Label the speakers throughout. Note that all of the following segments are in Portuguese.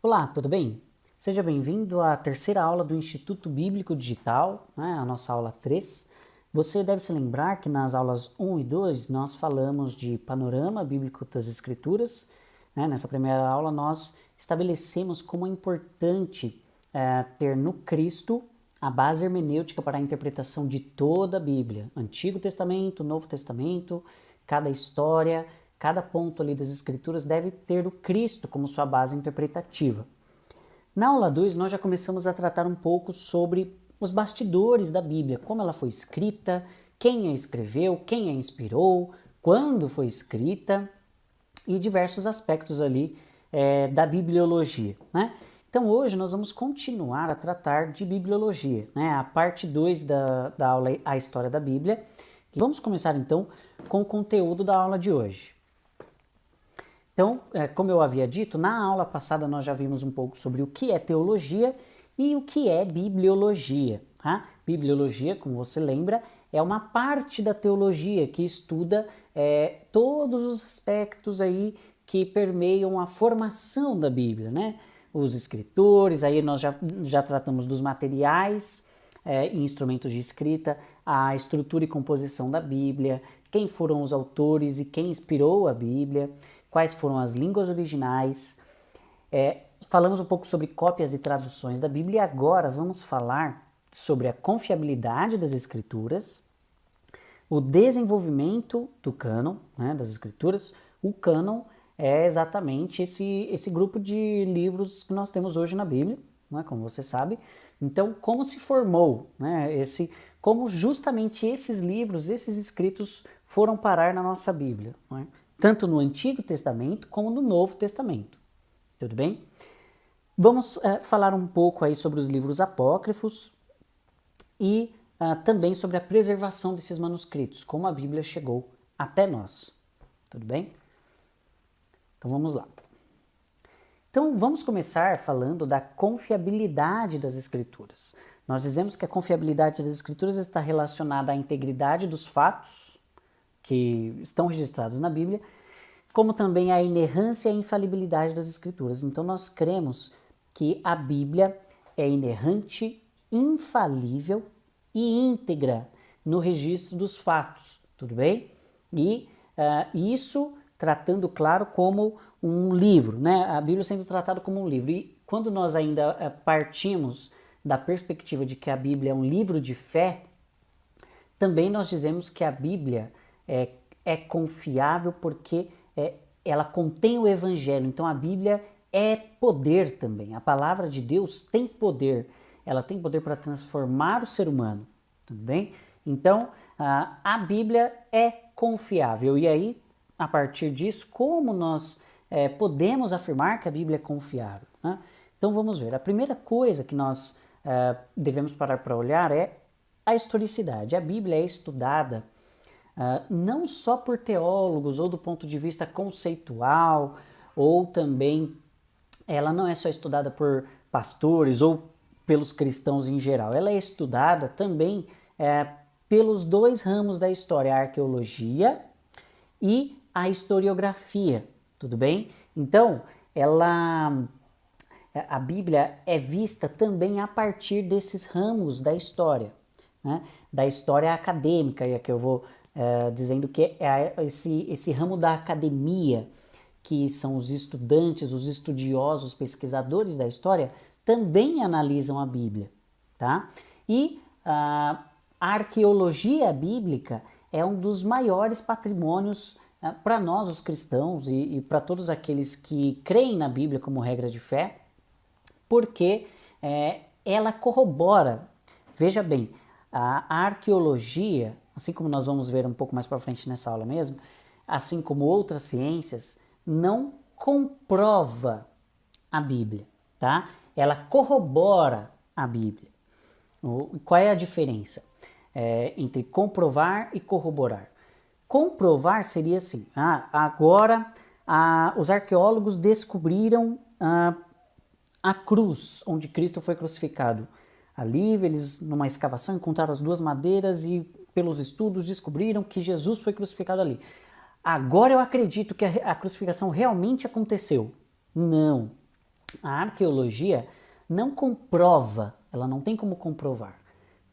Speaker 1: Olá, tudo bem? Seja bem-vindo à terceira aula do Instituto Bíblico Digital, a nossa aula 3. Você deve se lembrar que nas aulas 1 e 2 nós falamos de panorama bíblico das Escrituras. Nessa primeira aula nós estabelecemos como é importante ter no Cristo a base hermenêutica para a interpretação de toda a Bíblia, Antigo Testamento, Novo Testamento, cada história, cada ponto ali das Escrituras deve ter o Cristo como sua base interpretativa. Na aula 2, nós já começamos a tratar um pouco sobre os bastidores da Bíblia, como ela foi escrita, quem a escreveu, quem a inspirou, quando foi escrita e diversos aspectos ali da bibliologia, Então hoje nós vamos continuar a tratar de bibliologia, a parte 2 da aula A História da Bíblia. E vamos começar então com o conteúdo da aula de hoje. Então, como eu havia dito, na aula passada nós já vimos um pouco sobre o que é teologia e o que é bibliologia. Bibliologia, como você lembra, é uma parte da teologia que estuda todos os aspectos aí que permeiam a formação da Bíblia, Os escritores, aí nós já tratamos dos materiais, instrumentos de escrita, a estrutura e composição da Bíblia, quem foram os autores e quem inspirou a Bíblia, quais foram as línguas originais. Falamos um pouco sobre cópias e traduções da Bíblia e agora vamos falar sobre a confiabilidade das Escrituras, o desenvolvimento do cânon das Escrituras. O cânon é exatamente esse grupo de livros que nós temos hoje na Bíblia, como você sabe. Então, como se formou, como justamente esses livros, esses escritos foram parar na nossa Bíblia, tanto no Antigo Testamento como no Novo Testamento. Tudo bem? Vamos falar um pouco aí sobre os livros apócrifos e também sobre a preservação desses manuscritos, como a Bíblia chegou até nós. Tudo bem? Então vamos lá. Então vamos começar falando da confiabilidade das Escrituras. Nós dizemos que a confiabilidade das Escrituras está relacionada à integridade dos fatos que estão registrados na Bíblia, como também a inerrância e a infalibilidade das Escrituras. Então nós cremos que a Bíblia é inerrante, infalível e íntegra no registro dos fatos, tudo bem? E isso tratando, claro, como um livro, A Bíblia sendo tratada como um livro. E quando nós ainda partimos da perspectiva de que a Bíblia é um livro de fé, também nós dizemos que a Bíblia é confiável porque ela contém o Evangelho. Então a Bíblia é poder também. A palavra de Deus tem poder. Ela tem poder para transformar o ser humano. Tudo bem? Então a Bíblia é confiável. E aí, a partir disso, como nós podemos afirmar que a Bíblia é confiável? Então vamos ver. A primeira coisa que nós devemos parar para olhar é a historicidade. A Bíblia é estudada não só por teólogos ou do ponto de vista conceitual, ou também ela não é só estudada por pastores ou pelos cristãos em geral. Ela é estudada também pelos dois ramos da história, a arqueologia e a historiografia, tudo bem? Então, a Bíblia é vista também a partir desses ramos da história, da história acadêmica, e aqui eu vou dizendo que é esse ramo da academia, que são os estudantes, os estudiosos, os pesquisadores da história, também analisam a Bíblia, tá? E a arqueologia bíblica é um dos maiores patrimônios para nós, os cristãos, e para todos aqueles que creem na Bíblia como regra de fé, porque ela corrobora, veja bem, a arqueologia, assim como nós vamos ver um pouco mais para frente nessa aula mesmo, assim como outras ciências, não comprova a Bíblia, tá? Ela corrobora a Bíblia. Qual é a diferença entre comprovar e corroborar? Comprovar seria assim, agora os arqueólogos descobriram a cruz onde Cristo foi crucificado. Ali, eles, numa escavação, encontraram as duas madeiras e, pelos estudos, descobriram que Jesus foi crucificado ali. Agora eu acredito que a crucificação realmente aconteceu. Não. A arqueologia não comprova, ela não tem como comprovar.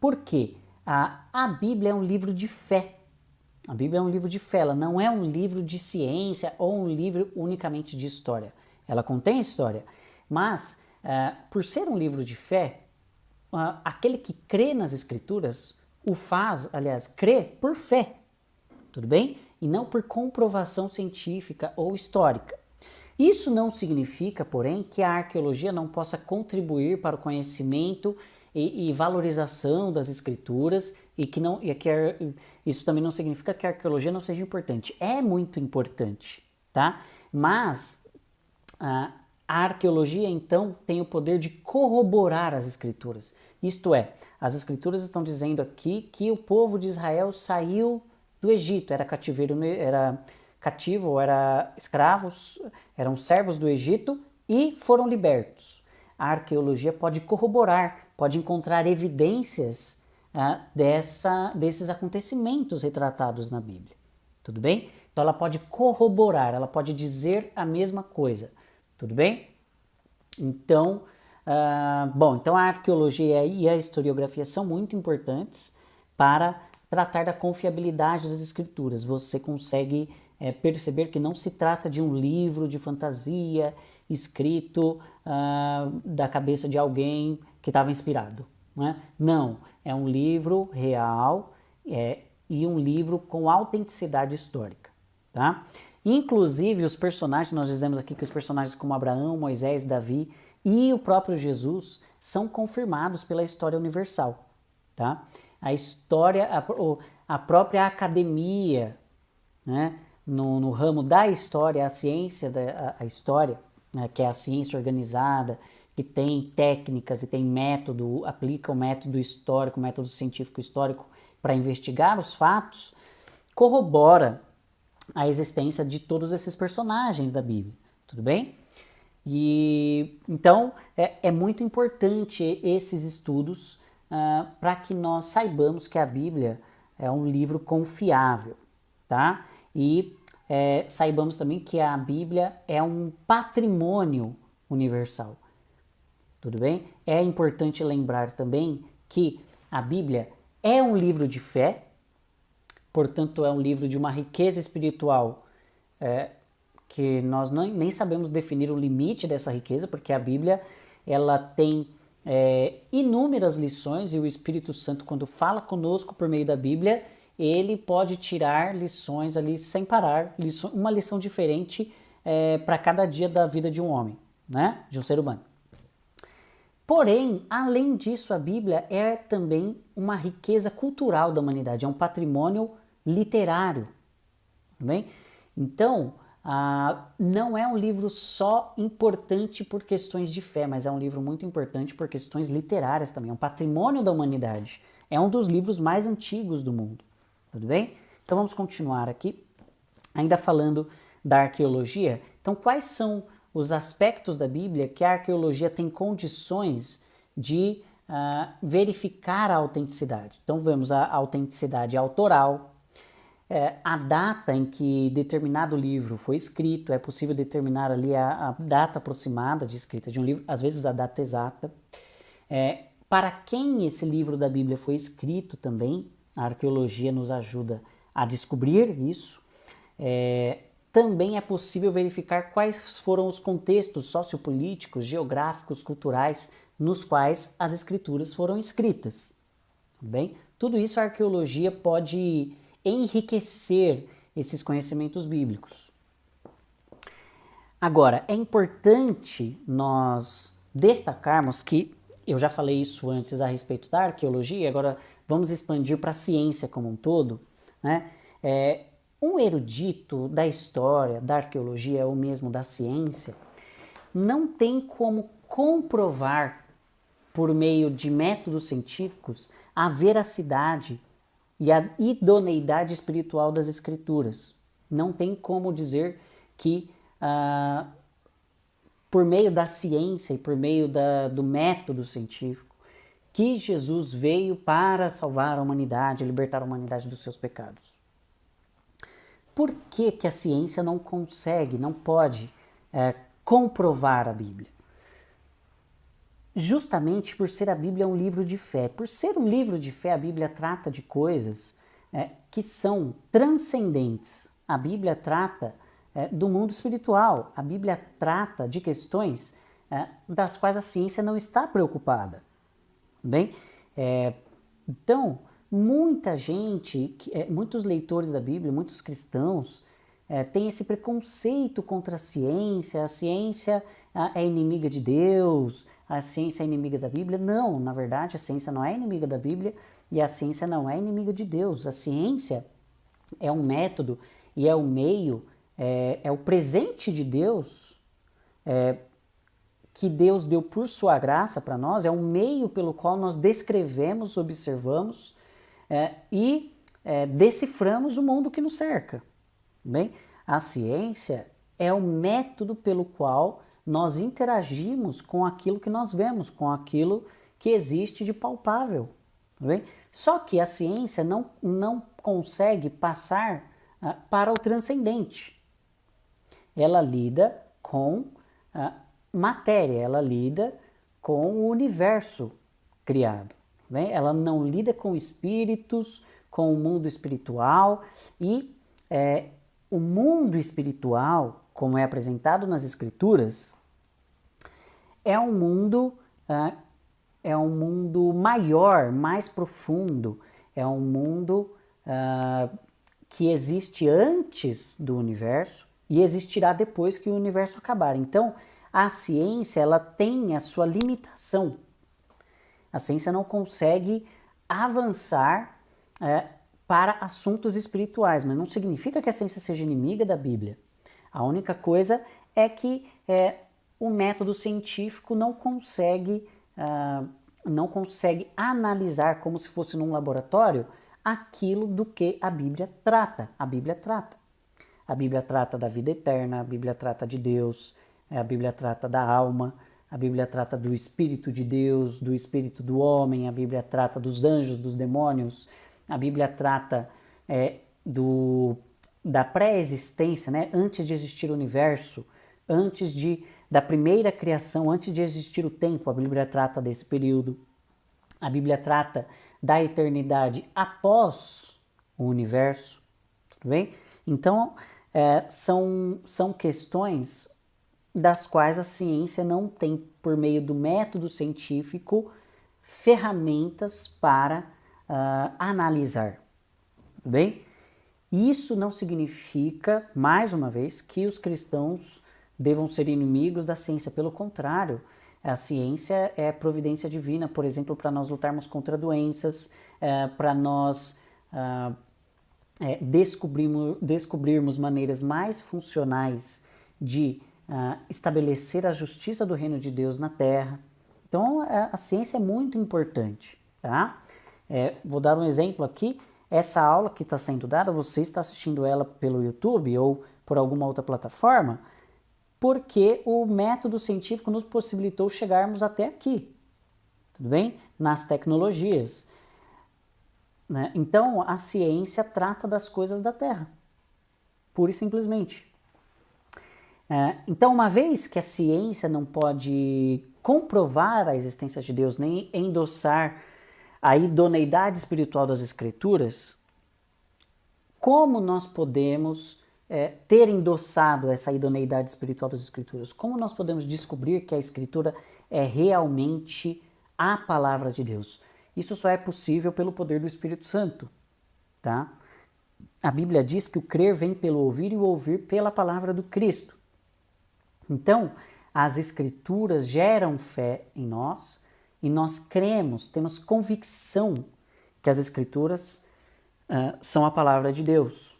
Speaker 1: Por quê? A Bíblia é um livro de fé. A Bíblia é um livro de fé, ela não é um livro de ciência ou um livro unicamente de história. Ela contém história, mas por ser um livro de fé, aquele que crê nas Escrituras o faz, aliás, crê por fé, tudo bem? E não por comprovação científica ou histórica. Isso não significa, porém, que a arqueologia não possa contribuir para o conhecimento e valorização das escrituras isso também não significa que a arqueologia não seja importante. É muito importante, tá? Mas a arqueologia, então, tem o poder de corroborar as escrituras. Isto é, as escrituras estão dizendo aqui que o povo de Israel saiu do Egito, era cativo, era escravos, eram servos do Egito e foram libertos. A arqueologia pode corroborar, pode encontrar evidências desses acontecimentos retratados na Bíblia. Tudo bem? Então ela pode corroborar, ela pode dizer a mesma coisa. Tudo bem? Então, então a arqueologia e a historiografia são muito importantes para tratar da confiabilidade das escrituras. Você consegue perceber que não se trata de um livro de fantasia escrito da cabeça de alguém que estava inspirado. Não, é um livro real e um livro com autenticidade histórica. Tá? Inclusive os personagens, nós dizemos aqui que os personagens como Abraão, Moisés, Davi e o próprio Jesus são confirmados pela história universal. Tá? A história, a própria academia, né, no ramo da história, a ciência, a história, né, que é a ciência organizada, que tem técnicas e tem método, aplica o método histórico, o método científico histórico para investigar os fatos, corrobora a existência de todos esses personagens da Bíblia, tudo bem? E então é muito importante esses estudos para que nós saibamos que a Bíblia é um livro confiável, tá? E saibamos também que a Bíblia é um patrimônio universal, tudo bem? É importante lembrar também que a Bíblia é um livro de fé, portanto é um livro de uma riqueza espiritual que nós nem sabemos definir o limite dessa riqueza, porque a Bíblia ela tem inúmeras lições e o Espírito Santo, quando fala conosco por meio da Bíblia, ele pode tirar lições ali sem parar, uma lição diferente para cada dia da vida de um homem, né? De um ser humano. Porém, além disso, a Bíblia é também uma riqueza cultural da humanidade, é um patrimônio literário. Tudo bem? Então, não é um livro só importante por questões de fé, mas é um livro muito importante por questões literárias também. É um patrimônio da humanidade. É um dos livros mais antigos do mundo. Tudo bem? Então vamos continuar aqui, ainda falando da arqueologia. Então, quais são os aspectos da Bíblia que a arqueologia tem condições de verificar a autenticidade? Então, vemos a autenticidade autoral, a data em que determinado livro foi escrito, é possível determinar ali a data aproximada de escrita de um livro, às vezes a data exata. Para quem esse livro da Bíblia foi escrito também, a arqueologia nos ajuda a descobrir isso. Também é possível verificar quais foram os contextos sociopolíticos, geográficos, culturais nos quais as escrituras foram escritas. Bem, tudo isso a arqueologia pode enriquecer esses conhecimentos bíblicos. Agora, é importante nós destacarmos que, eu já falei isso antes a respeito da arqueologia, agora vamos expandir para a ciência como um todo, né? Um erudito da história, da arqueologia ou mesmo da ciência, não tem como comprovar por meio de métodos científicos a veracidade e a idoneidade espiritual das escrituras. Não tem como dizer que por meio da ciência e por meio do método científico que Jesus veio para salvar a humanidade, libertar a humanidade dos seus pecados. Por que a ciência não consegue, não pode comprovar a Bíblia? justamente por ser a Bíblia um livro de fé. Por ser um livro de fé, a Bíblia trata de coisas que são transcendentes. A Bíblia trata do mundo espiritual. A Bíblia trata de questões das quais a ciência não está preocupada. Bem, então, muita gente, muitos leitores da Bíblia, muitos cristãos, têm esse preconceito contra a ciência é inimiga de Deus, a ciência é inimiga da Bíblia. Não, na verdade, a ciência não é inimiga da Bíblia e a ciência não é inimiga de Deus. A ciência é um método e é o meio, é o presente de Deus, que Deus deu por sua graça para nós, é um meio pelo qual nós descrevemos, observamos e deciframos o mundo que nos cerca. Bem, a ciência é o método pelo qual nós interagimos com aquilo que nós vemos, com aquilo que existe de palpável. Bem? Só que a ciência não consegue passar para o transcendente. Ela lida com matéria, ela lida com o universo criado. Bem? Ela não lida com espíritos, com o mundo espiritual e o mundo espiritual, como é apresentado nas Escrituras, é um mundo maior, mais profundo, é um mundo que existe antes do universo e existirá depois que o universo acabar. Então, a ciência ela tem a sua limitação. A ciência não consegue avançar para assuntos espirituais, mas não significa que a ciência seja inimiga da Bíblia. A única coisa é que o método científico não consegue analisar como se fosse num laboratório aquilo do que a Bíblia trata. A Bíblia trata. A Bíblia trata da vida eterna, a Bíblia trata de Deus, a Bíblia trata da alma, a Bíblia trata do Espírito de Deus, do Espírito do homem, a Bíblia trata dos anjos, dos demônios, a Bíblia trata da pré-existência, né? Antes de existir o universo, antes da primeira criação, antes de existir o tempo, a Bíblia trata desse período. A Bíblia trata da eternidade após o universo, tudo bem? Então, são questões das quais a ciência não tem, por meio do método científico, ferramentas para analisar, tudo bem? Isso não significa, mais uma vez, que os cristãos devam ser inimigos da ciência. Pelo contrário, a ciência é providência divina, por exemplo, para nós lutarmos contra doenças, para nós descobrirmos maneiras mais funcionais de estabelecer a justiça do reino de Deus na Terra. Então, a ciência é muito importante, tá? Vou dar um exemplo aqui. Essa aula que está sendo dada, você está assistindo ela pelo YouTube ou por alguma outra plataforma, porque o método científico nos possibilitou chegarmos até aqui, tudo bem? Nas tecnologias. Né? Então, a ciência trata das coisas da Terra, pura e simplesmente. Então, uma vez que a ciência não pode comprovar a existência de Deus, nem endossar a idoneidade espiritual das Escrituras, como nós podemos ter endossado essa idoneidade espiritual das Escrituras? Como nós podemos descobrir que a Escritura é realmente a palavra de Deus? Isso só é possível pelo poder do Espírito Santo, tá? A Bíblia diz que o crer vem pelo ouvir e o ouvir pela palavra do Cristo. Então, as Escrituras geram fé em nós e nós cremos, temos convicção que as Escrituras são a palavra de Deus.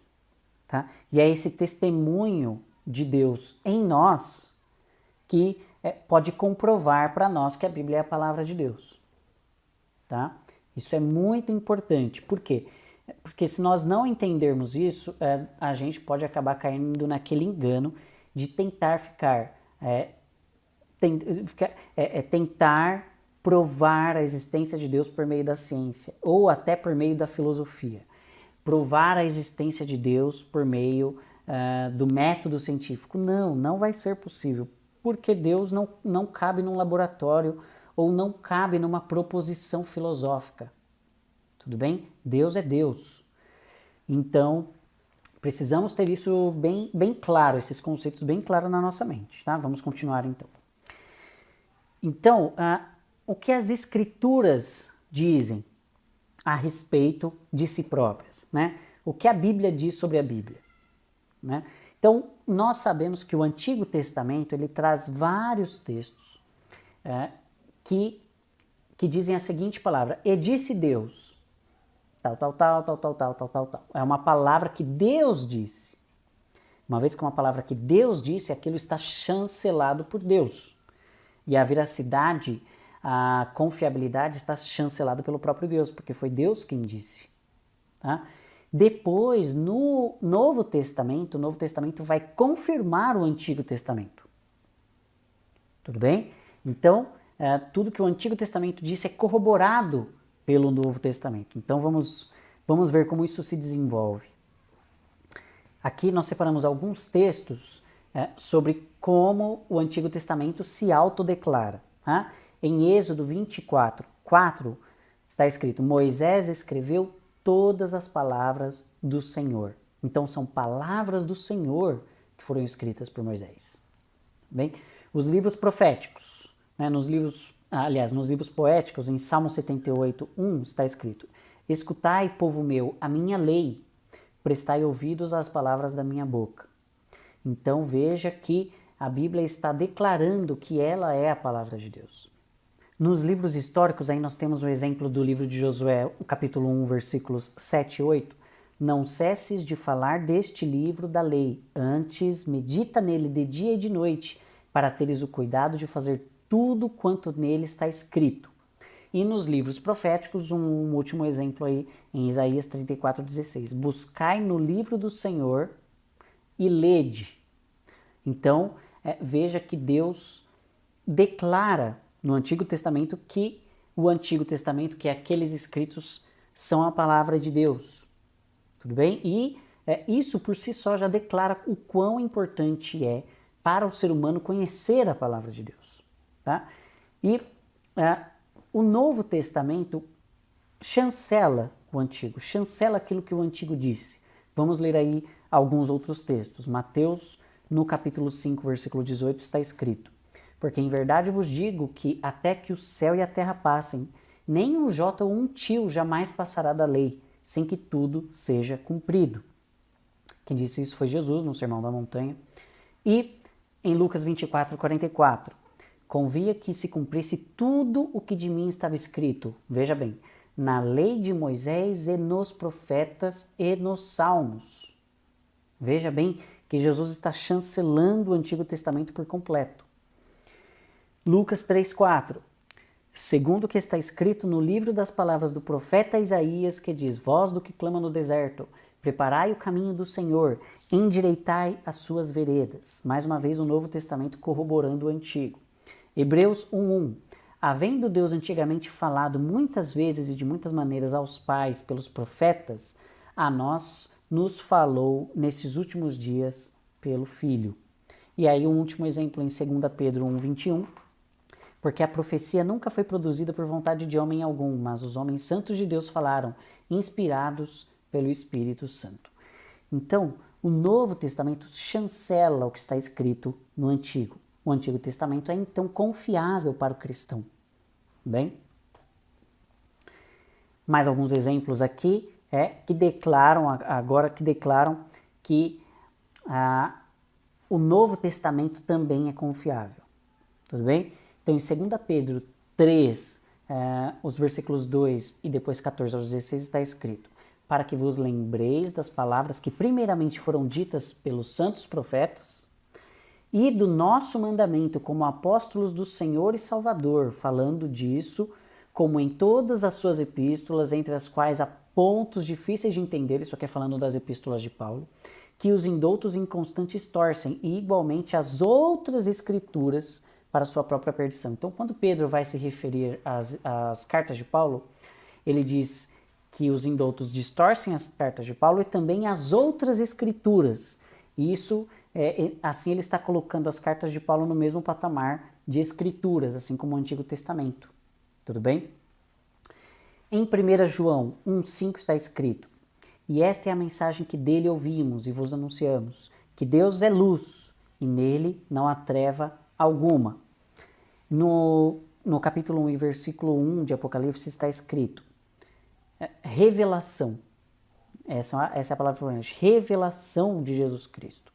Speaker 1: Tá? E é esse testemunho de Deus em nós que pode comprovar para nós que a Bíblia é a palavra de Deus. Tá? Isso é muito importante. Por quê? Porque se nós não entendermos isso, a gente pode acabar caindo naquele engano de tentar tentar provar a existência de Deus por meio da ciência ou até por meio da filosofia. Provar a existência de Deus por meio do método científico. Não vai ser possível, porque Deus não cabe num laboratório ou não cabe numa proposição filosófica. Tudo bem? Deus é Deus. Então, precisamos ter isso bem claro, esses conceitos bem claros na nossa mente, tá? Vamos continuar então. Então, o que as Escrituras dizem a respeito de si próprias, né? O que a Bíblia diz sobre a Bíblia, né? Então, nós sabemos que o Antigo Testamento, ele traz vários textos que dizem a seguinte palavra: e disse Deus, tal, tal, tal, tal, tal, tal, tal, tal, tal. É uma palavra que Deus disse. Uma vez que é uma palavra que Deus disse, aquilo está chancelado por Deus. E a veracidade, a confiabilidade está chancelada pelo próprio Deus, porque foi Deus quem disse. Tá? Depois, no Novo Testamento, o Novo Testamento vai confirmar o Antigo Testamento. Tudo bem? Então, tudo que o Antigo Testamento disse é corroborado pelo Novo Testamento. Então, vamos ver como isso se desenvolve. Aqui nós separamos alguns textos sobre como o Antigo Testamento se autodeclara. Tá? Em Êxodo 24, 4, está escrito: Moisés escreveu todas as palavras do Senhor. Então, são palavras do Senhor que foram escritas por Moisés. Bem, os livros proféticos, né, nos livros poéticos, em Salmo 78, 1, está escrito: Escutai, povo meu, a minha lei, prestai ouvidos às palavras da minha boca. Então, veja que a Bíblia está declarando que ela é a palavra de Deus. Nos livros históricos, aí nós temos o exemplo do livro de Josué, o capítulo 1, versículos 7 e 8. Não cesses de falar deste livro da lei, antes medita nele de dia e de noite, para teres o cuidado de fazer tudo quanto nele está escrito. E nos livros proféticos, um último exemplo aí, em Isaías 34:16. Buscai no livro do Senhor e lede. Então, veja que Deus declara no Antigo Testamento que o Antigo Testamento, que aqueles escritos são a palavra de Deus. Tudo bem? E isso por si só já declara o quão importante é para o ser humano conhecer a palavra de Deus. Tá? E o Novo Testamento chancela o Antigo, chancela aquilo que o Antigo disse. Vamos ler aí alguns outros textos. Mateus, no capítulo 5, versículo 18, está escrito: Porque em verdade vos digo que até que o céu e a terra passem, nem um jota ou um tio jamais passará da lei, sem que tudo seja cumprido. Quem disse isso foi Jesus, no Sermão da Montanha. E em Lucas 24, 44, convia que se cumprisse tudo o que de mim estava escrito, veja bem, na lei de Moisés e nos profetas e nos salmos. Veja bem que Jesus está chancelando o Antigo Testamento por completo. Lucas 3,4. Segundo o que está escrito no livro das palavras do profeta Isaías, que diz: Voz do que clama no deserto, preparai o caminho do Senhor, endireitai as suas veredas. Mais uma vez o Novo Testamento corroborando o Antigo. Hebreus 1,1. Havendo Deus antigamente falado muitas vezes e de muitas maneiras aos pais pelos profetas, a nós nos falou nesses últimos dias pelo Filho. E aí um último exemplo em 2 Pedro 1,21. Porque a profecia nunca foi produzida por vontade de homem algum, mas os homens santos de Deus falaram, inspirados pelo Espírito Santo. Então, o Novo Testamento chancela o que está escrito no Antigo. O Antigo Testamento é então confiável para o cristão. Bem? Mais alguns exemplos aqui que declaram que o Novo Testamento também é confiável. Tudo bem? Então, em 2 Pedro 3, os versículos 2 e depois 14 aos 16 está escrito: Para que vos lembreis das palavras que primeiramente foram ditas pelos santos profetas e do nosso mandamento como apóstolos do Senhor e Salvador, falando disso, como em todas as suas epístolas, entre as quais há pontos difíceis de entender, isso aqui é falando das epístolas de Paulo, que os indoutos inconstantes torcem, e igualmente as outras escrituras para sua própria perdição. Então, quando Pedro vai se referir às cartas de Paulo, ele diz que os indoutos distorcem as cartas de Paulo e também as outras escrituras. E isso, assim, ele está colocando as cartas de Paulo no mesmo patamar de escrituras, assim como o Antigo Testamento. tudo bem? Em 1 João 1,5 está escrito: "E esta é a mensagem que dele ouvimos e vos anunciamos, que Deus é luz e nele não há treva alguma." No capítulo 1 e versículo 1 de Apocalipse está escrito revelação. Essa é a palavra importante. Revelação de Jesus Cristo,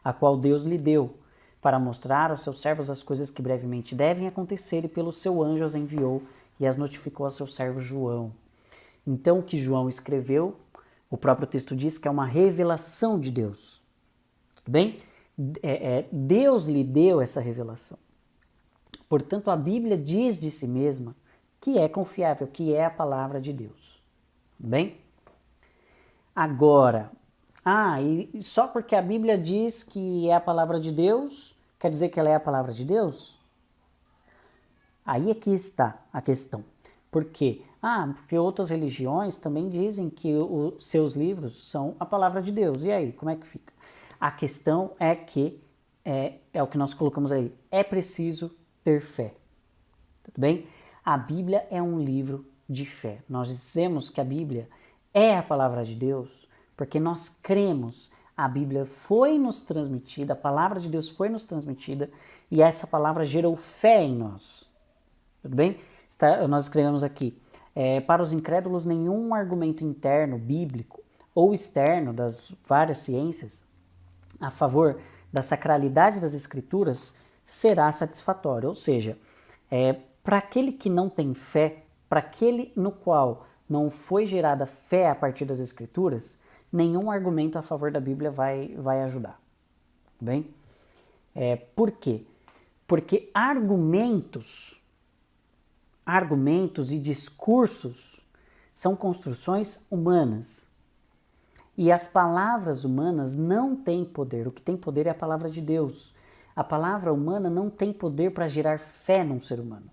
Speaker 1: a qual Deus lhe deu para mostrar aos seus servos as coisas que brevemente devem acontecer, e pelo seu anjo as enviou e as notificou a seu servo João. Então, o que João escreveu, o próprio texto diz que é uma revelação de Deus. Tudo bem? Deus lhe deu essa revelação. Portanto, a Bíblia diz de si mesma que é confiável, que é a palavra de Deus. Tudo bem? Agora, e só porque a Bíblia diz que é a palavra de Deus, quer dizer que ela é a palavra de Deus? Aí é que está a questão. Por quê? Porque outras religiões também dizem que os seus livros são a palavra de Deus. E aí, como é que fica? A questão é que, é o que nós colocamos aí, é preciso ter fé. Tudo bem? A Bíblia é um livro de fé. Nós dizemos que a Bíblia é a palavra de Deus porque nós cremos. A Bíblia foi nos transmitida, a palavra de Deus foi nos transmitida e essa palavra gerou fé em nós. Tudo bem? Nós escrevemos aqui, para os incrédulos nenhum argumento interno, bíblico ou externo das várias ciências a favor da sacralidade das Escrituras será satisfatório. Ou seja, para aquele que não tem fé, para aquele no qual não foi gerada fé a partir das Escrituras, nenhum argumento a favor da Bíblia vai ajudar. Bem? Por quê? Porque argumentos e discursos são construções humanas. E as palavras humanas não têm poder. O que tem poder é a palavra de Deus. A palavra humana não tem poder para gerar fé num ser humano.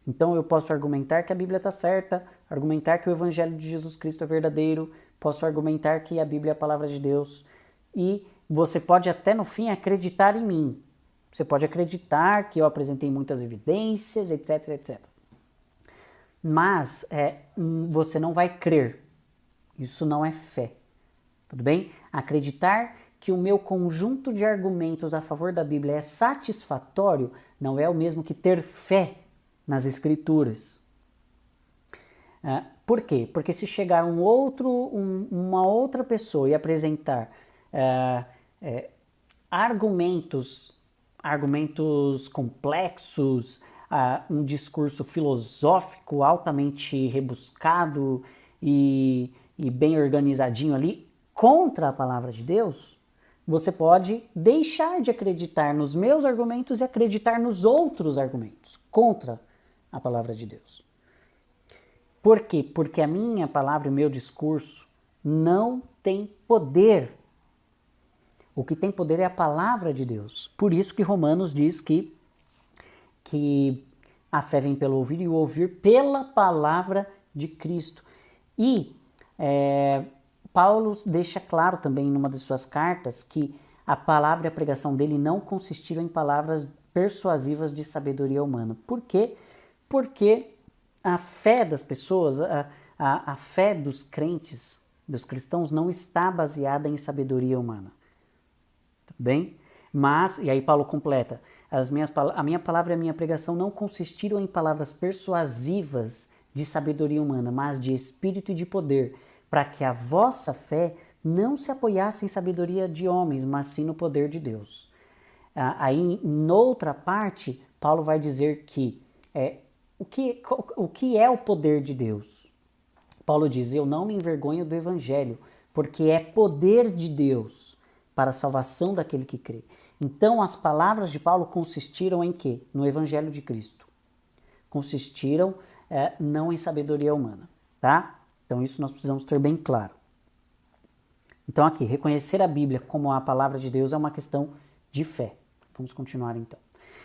Speaker 1: Então eu posso argumentar que a Bíblia está certa, argumentar que o Evangelho de Jesus Cristo é verdadeiro, posso argumentar que a Bíblia é a palavra de Deus, e você pode até no fim acreditar em mim. Você pode acreditar que eu apresentei muitas evidências, etc, etc. Mas você não vai crer. Isso não é fé. Tudo bem? Acreditar que o meu conjunto de argumentos a favor da Bíblia é satisfatório não é o mesmo que ter fé nas Escrituras. Por quê? Porque se chegar uma outra pessoa e apresentar argumentos complexos, um discurso filosófico altamente rebuscado e bem organizadinho ali, contra a palavra de Deus, você pode deixar de acreditar nos meus argumentos e acreditar nos outros argumentos contra a palavra de Deus. Por quê? Porque a minha palavra e o meu discurso não tem poder. O que tem poder é a palavra de Deus. Por isso que Romanos diz que a fé vem pelo ouvir e o ouvir pela palavra de Cristo. E Paulo deixa claro também em uma de suas cartas que a palavra e a pregação dele não consistiram em palavras persuasivas de sabedoria humana. Por quê? Porque a fé das pessoas, a fé dos crentes, dos cristãos, não está baseada em sabedoria humana. Tudo bem? Mas, e aí Paulo completa, a minha palavra e a minha pregação não consistiram em palavras persuasivas de sabedoria humana, mas de espírito e de poder, para que a vossa fé não se apoiasse em sabedoria de homens, mas sim no poder de Deus. Aí, noutra parte, Paulo vai dizer que o que é o poder de Deus? Paulo diz, eu não me envergonho do Evangelho, porque é poder de Deus para a salvação daquele que crê. Então, as palavras de Paulo consistiram em quê? No Evangelho de Cristo. Consistiram não em sabedoria humana, tá? Então, isso nós precisamos ter bem claro. Então, aqui, reconhecer a Bíblia como a palavra de Deus é uma questão de fé. Vamos continuar, então.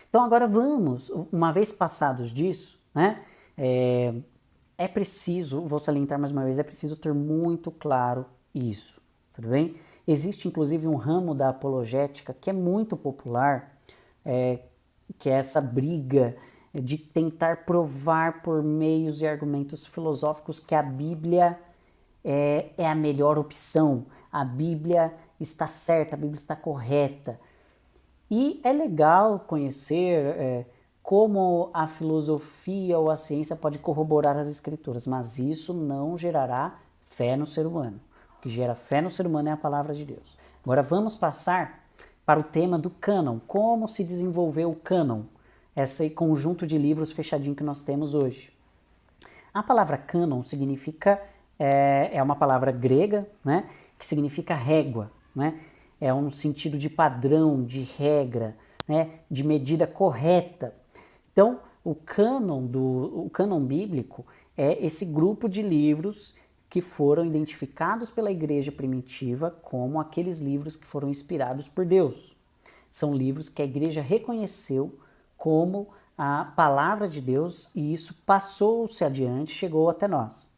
Speaker 1: Então, agora vamos, uma vez passados disso, né? É preciso, vou salientar mais uma vez, é preciso ter muito claro isso, tudo bem? Existe, inclusive, um ramo da apologética que é muito popular, que é essa briga de tentar provar por meios e argumentos filosóficos que a Bíblia é a melhor opção, a Bíblia está certa, a Bíblia está correta. E é legal conhecer como a filosofia ou a ciência pode corroborar as escrituras, mas isso não gerará fé no ser humano. O que gera fé no ser humano é a palavra de Deus. Agora vamos passar para o tema do cânon, como se desenvolveu o cânon, esse conjunto de livros fechadinho que nós temos hoje. A palavra cânon significa, é uma palavra grega, né, que significa régua, né? É um sentido de padrão, de regra, né, de medida correta. Então, o cânon bíblico é esse grupo de livros que foram identificados pela igreja primitiva como aqueles livros que foram inspirados por Deus. São livros que a igreja reconheceu como a palavra de Deus e isso passou-se adiante, chegou até nós,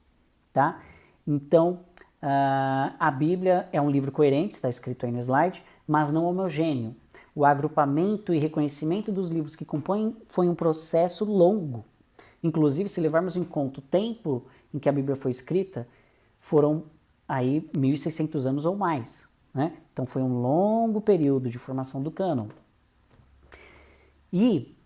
Speaker 1: tá? Então, a Bíblia é um livro coerente, está escrito aí no slide, mas não homogêneo. O agrupamento e reconhecimento dos livros que compõem foi um processo longo. Inclusive, se levarmos em conta o tempo em que a Bíblia foi escrita, foram aí 1.600 anos ou mais, né? Então foi um longo período de formação do cânon. E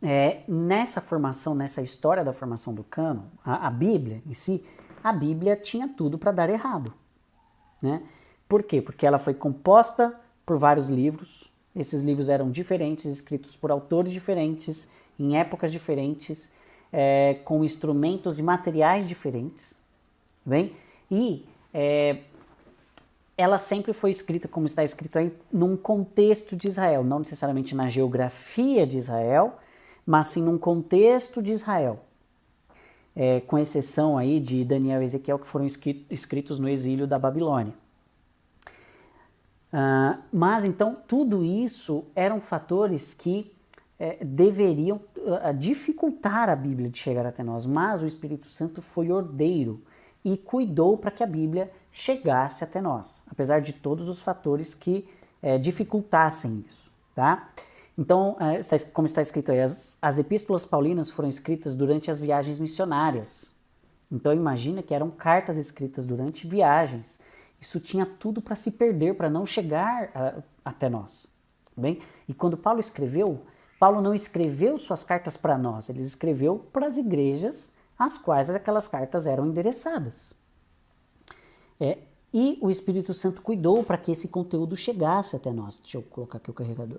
Speaker 1: nessa formação, nessa história da formação do cânon, a Bíblia em si, a Bíblia tinha tudo para dar errado, né? Por quê? Porque ela foi composta por vários livros, esses livros eram diferentes, escritos por autores diferentes, em épocas diferentes, com instrumentos e materiais diferentes, bem? E ela sempre foi escrita, como está escrito aí, num contexto de Israel, não necessariamente na geografia de Israel, mas sim num contexto de Israel. Com exceção aí de Daniel e Ezequiel, que foram escritos no exílio da Babilônia. Mas então tudo isso eram fatores que deveriam dificultar a Bíblia de chegar até nós, mas o Espírito Santo foi ordeiro e cuidou para que a Bíblia chegasse até nós, apesar de todos os fatores que dificultassem isso, tá? Então, como está escrito aí, as epístolas paulinas foram escritas durante as viagens missionárias. Então, imagina que eram cartas escritas durante viagens. Isso tinha tudo para se perder, para não chegar até nós. Bem? E quando Paulo escreveu, Paulo não escreveu suas cartas para nós, ele escreveu para as igrejas às quais aquelas cartas eram endereçadas. E o Espírito Santo cuidou para que esse conteúdo chegasse até nós. Deixa eu colocar aqui o carregador.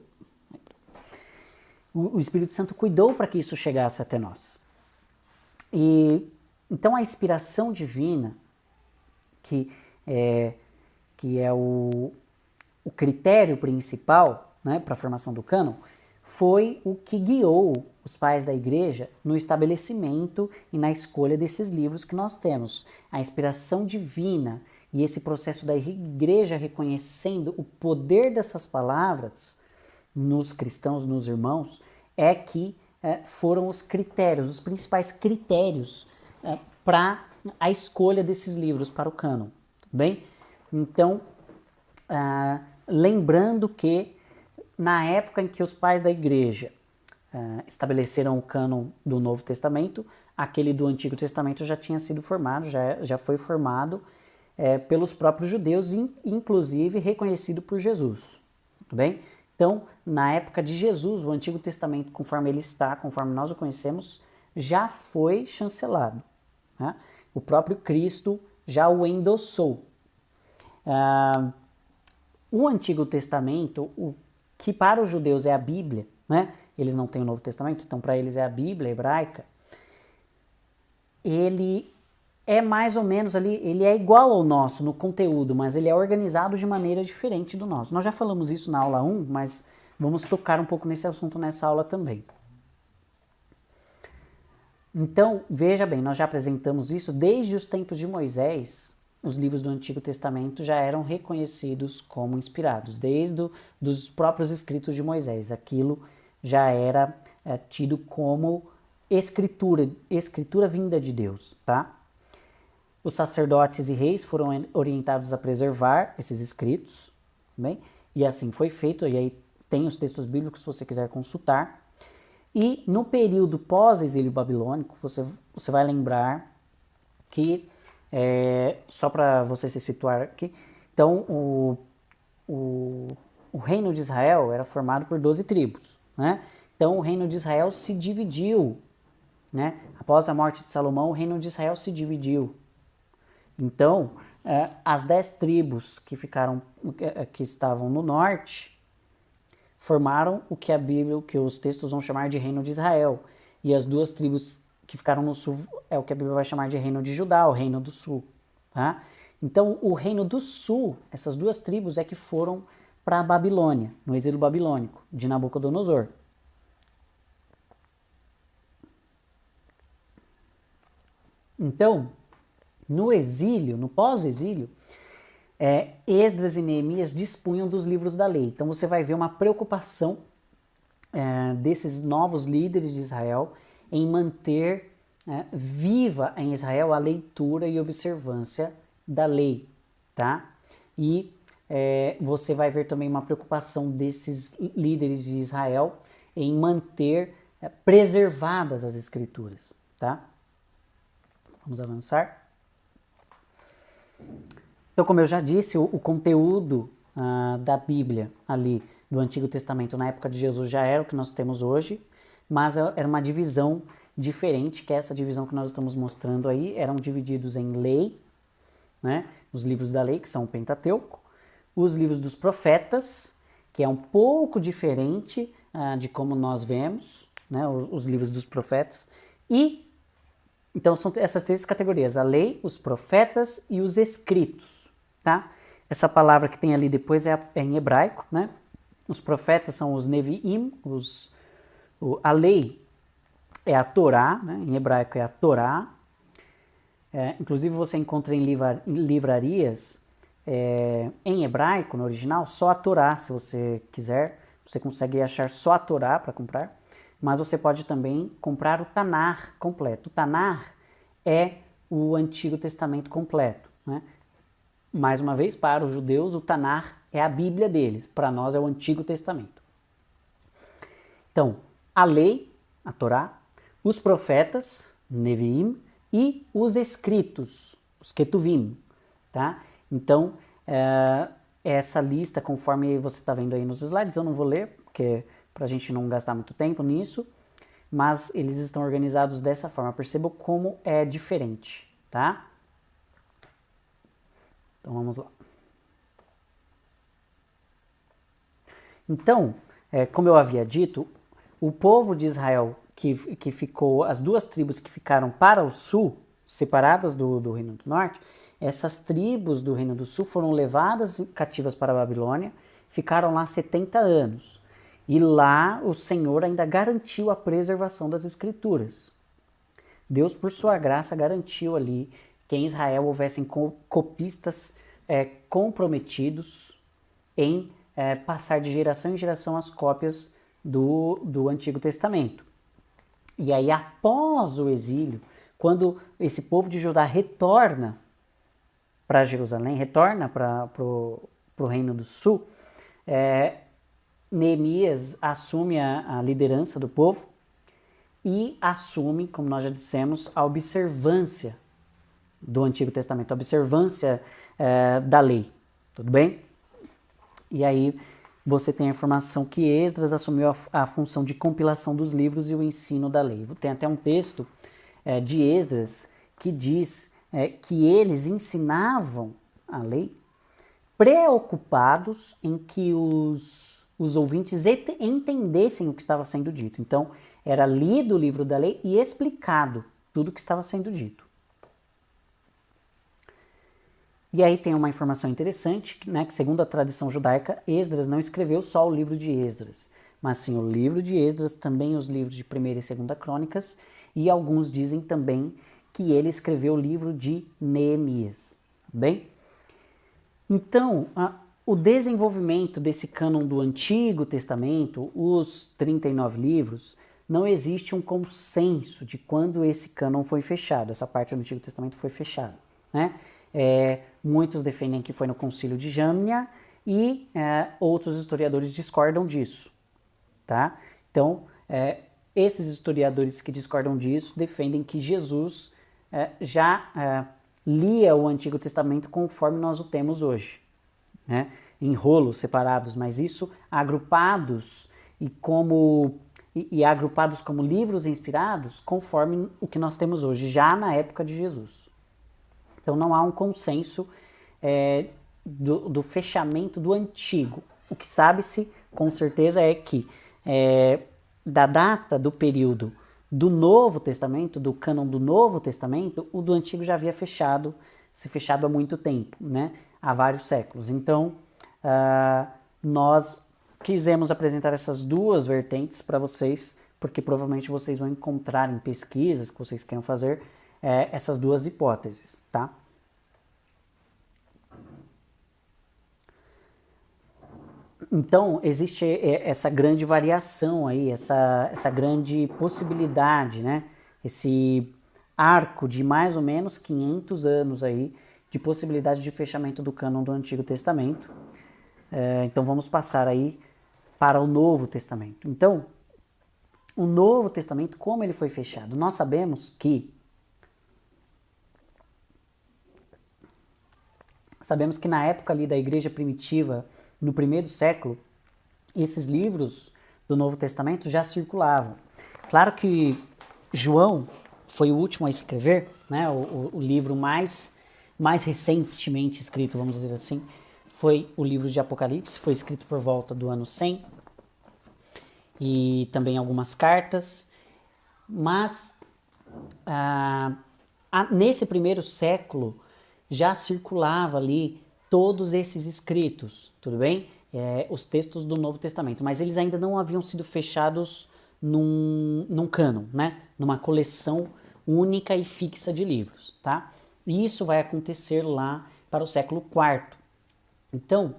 Speaker 1: O Espírito Santo cuidou para que isso chegasse até nós. E então a inspiração divina, que é o critério principal, né, para a formação do cânon, foi o que guiou os pais da igreja no estabelecimento e na escolha desses livros que nós temos. A inspiração divina e esse processo da igreja reconhecendo o poder dessas palavras nos cristãos, nos irmãos, é que foram os critérios, os principais critérios para a escolha desses livros para o cânon. Bem? Então, lembrando que na época em que os pais da igreja estabeleceram o cânon do Novo Testamento, aquele do Antigo Testamento já tinha sido formado, já foi formado pelos próprios judeus, inclusive reconhecido por Jesus. Tudo bem? Então, na época de Jesus, o Antigo Testamento, conforme ele está, conforme nós o conhecemos, já foi chancelado, né? O próprio Cristo já o endossou. O Antigo Testamento, o que para os judeus é a Bíblia, né? Eles não têm o Novo Testamento, então para eles é a Bíblia hebraica. Ele é mais ou menos ali, ele é igual ao nosso no conteúdo, mas ele é organizado de maneira diferente do nosso. Nós já falamos isso na aula 1, mas vamos tocar um pouco nesse assunto nessa aula também. Então, veja bem, nós já apresentamos isso desde os tempos de Moisés. Os livros do Antigo Testamento já eram reconhecidos como inspirados, desde dos próprios escritos de Moisés. Aquilo já era tido como escritura vinda de Deus, tá? Os sacerdotes e reis foram orientados a preservar esses escritos, bem? E assim foi feito, e aí tem os textos bíblicos se você quiser consultar. E no período pós-exílio babilônico, você vai lembrar que, só para você se situar aqui, então o reino de Israel era formado por 12 tribos, né? Então o reino de Israel se dividiu, né? Após a morte de Salomão, o reino de Israel se dividiu. Então, as 10 tribos que estavam no norte, formaram o que a Bíblia, o que os textos vão chamar de reino de Israel. E as 2 tribos que ficaram no sul é o que a Bíblia vai chamar de reino de Judá, o reino do sul. Tá? Então, o reino do sul, essas 2 tribos é que foram para a Babilônia, no exílio babilônico, de Nabucodonosor. Então, no exílio, no pós-exílio, Esdras e Neemias dispunham dos livros da lei. Então você vai ver uma preocupação desses novos líderes de Israel em manter viva em Israel a leitura e observância da lei, tá? E você vai ver também uma preocupação desses líderes de Israel em manter preservadas as escrituras, tá? Vamos avançar. Então, como eu já disse, o conteúdo da Bíblia ali do Antigo Testamento na época de Jesus já era o que nós temos hoje, mas era uma divisão diferente, que é essa divisão que nós estamos mostrando aí. Eram divididos em lei, né? Os livros da lei, que são o Pentateuco, os livros dos profetas, que é um pouco diferente de como nós vemos, né? Os livros dos profetas, e então são essas 3 categorias: a lei, os profetas e os escritos, tá? Essa palavra que tem ali depois é em hebraico, né? Os profetas são os Neviim, a lei é a Torá, né? Em hebraico é a Torá. Inclusive você encontra em livrarias, em hebraico, no original, só a Torá, se você quiser. Você consegue achar só a Torá para comprar. Mas você pode também comprar o Tanar completo. O Tanar é o Antigo Testamento completo, né? Mais uma vez, para os judeus, o Tanar é a Bíblia deles. Para nós é o Antigo Testamento. Então, a lei, a Torá, os profetas, Neviim, e os escritos, os Ketuvim, tá? Então, essa lista, conforme você está vendo aí nos slides, eu não vou ler, porque para a gente não gastar muito tempo nisso, mas eles estão organizados dessa forma. Perceba como é diferente, tá? Então vamos lá. Então, como eu havia dito, o povo de Israel que ficou, as 2 tribos que ficaram para o sul, separadas do Reino do Norte, essas tribos do Reino do Sul foram levadas cativas para a Babilônia, ficaram lá 70 anos. E lá o Senhor ainda garantiu a preservação das Escrituras. Deus, por sua graça, garantiu ali que em Israel houvessem copistas comprometidos em passar de geração em geração as cópias do Antigo Testamento. E aí, após o exílio, quando esse povo de Judá retorna para Jerusalém, retorna para o Reino do Sul, Neemias assume a liderança do povo e assume, como nós já dissemos, a observância do Antigo Testamento, a observância da lei, tudo bem? E aí você tem a informação que Esdras assumiu a função de compilação dos livros e o ensino da lei. Tem até um texto de Esdras que diz que eles ensinavam a lei preocupados em que os ouvintes entendessem o que estava sendo dito. Então, era lido o livro da lei e explicado tudo o que estava sendo dito. E aí tem uma informação interessante, né, que segundo a tradição judaica, Esdras não escreveu só o livro de Esdras, mas sim o livro de Esdras, também os livros de 1ª e 2ª Crônicas, e alguns dizem também que ele escreveu o livro de Neemias. Bem? Então, o desenvolvimento desse cânon do Antigo Testamento, os 39 livros, não existe um consenso de quando esse cânon foi fechado, essa parte do Antigo Testamento foi fechada, né? Muitos defendem que foi no Concílio de Jamnia e outros historiadores discordam disso, tá? Então, Esses historiadores que discordam disso defendem que Jesus já lia o Antigo Testamento conforme nós o temos hoje, né? Em rolos separados, mas isso agrupados e agrupados como livros inspirados conforme o que nós temos hoje, já na época de Jesus. Então não há um consenso do fechamento do Antigo. O que sabe-se com certeza é que da data do período do Novo Testamento, do cânon do Novo Testamento, o do Antigo já havia se fechado há muito tempo, né? Há vários séculos. Então, nós quisemos apresentar essas duas vertentes para vocês, porque provavelmente vocês vão encontrar em pesquisas que vocês queiram fazer essas duas hipóteses, tá? Então, existe essa grande variação aí, essa grande possibilidade, né? Esse arco de mais ou menos 500 anos aí de possibilidade de fechamento do cânon do Antigo Testamento. Então, vamos passar aí para o Novo Testamento. Então, o Novo Testamento, como ele foi fechado? Nós sabemos que na época ali da igreja primitiva, no primeiro século, esses livros do Novo Testamento já circulavam. Claro que João foi o último a escrever, né? O livro mais recentemente escrito, vamos dizer assim, foi o livro de Apocalipse, foi escrito por volta do ano 100, e também algumas cartas, mas nesse primeiro século já circulava ali todos esses escritos, tudo bem? Os textos do Novo Testamento, mas eles ainda não haviam sido fechados num cânon, né? Numa coleção única e fixa de livros, tá? E isso vai acontecer lá para o século IV. Então,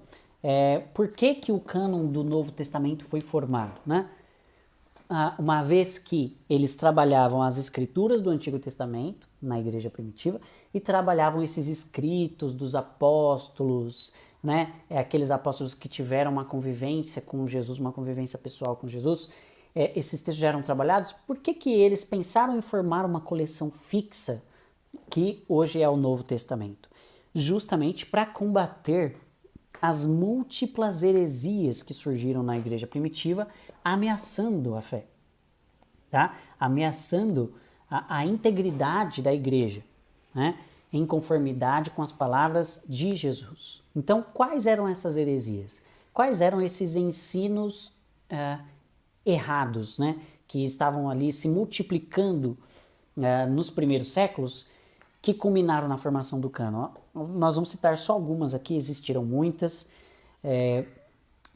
Speaker 1: por que o cânon do Novo Testamento foi formado, né? Uma vez que eles trabalhavam as escrituras do Antigo Testamento na igreja primitiva e trabalhavam esses escritos dos apóstolos, né? Aqueles apóstolos que tiveram uma convivência com Jesus, uma convivência pessoal com Jesus, esses textos já eram trabalhados. Por que eles pensaram em formar uma coleção fixa que hoje é o Novo Testamento? Justamente para combater as múltiplas heresias que surgiram na igreja primitiva, ameaçando a fé, tá? Ameaçando a integridade da igreja, né? Em conformidade com as palavras de Jesus. Então, quais eram essas heresias? Quais eram esses ensinos errados, né? Que estavam ali se multiplicando nos primeiros séculos, que culminaram na formação do cânon? Nós vamos citar só algumas aqui, existiram muitas,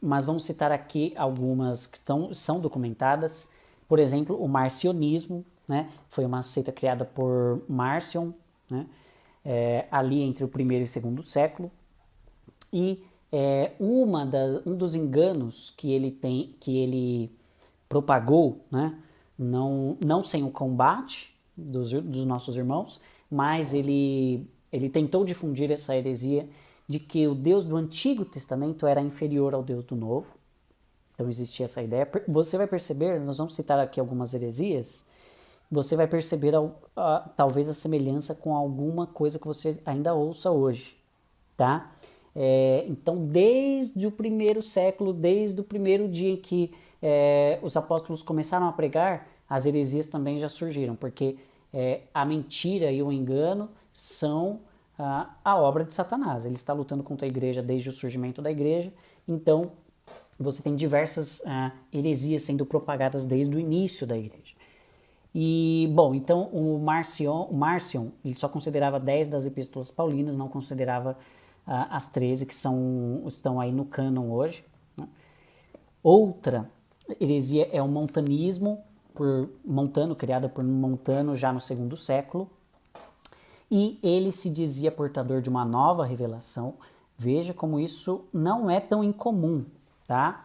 Speaker 1: mas vamos citar aqui algumas que são documentadas. Por exemplo, o marcionismo, né? Foi uma seita criada por Marcion, né? Ali entre o primeiro e o segundo século. E um dos enganos que ele propagou, né? Não sem o combate dos nossos irmãos, mas ele tentou difundir essa heresia de que o Deus do Antigo Testamento era inferior ao Deus do Novo. Então existia essa ideia. Você vai perceber, nós vamos citar aqui algumas heresias, você vai perceber talvez a semelhança com alguma coisa que você ainda ouça hoje, tá? Então, desde o primeiro século, desde o primeiro dia em que os apóstolos começaram a pregar, as heresias também já surgiram, porque a mentira e o engano são a obra de Satanás. Ele está lutando contra a igreja desde o surgimento da igreja. Então, você tem diversas heresias sendo propagadas desde o início da igreja. E, bom, então o Marcion ele só considerava 10 das epístolas paulinas, não considerava as 13 que estão aí no cânon hoje, né? Outra heresia é o montanismo, criada por Montano já no segundo século, e ele se dizia portador de uma nova revelação. Veja como isso não é tão incomum, tá?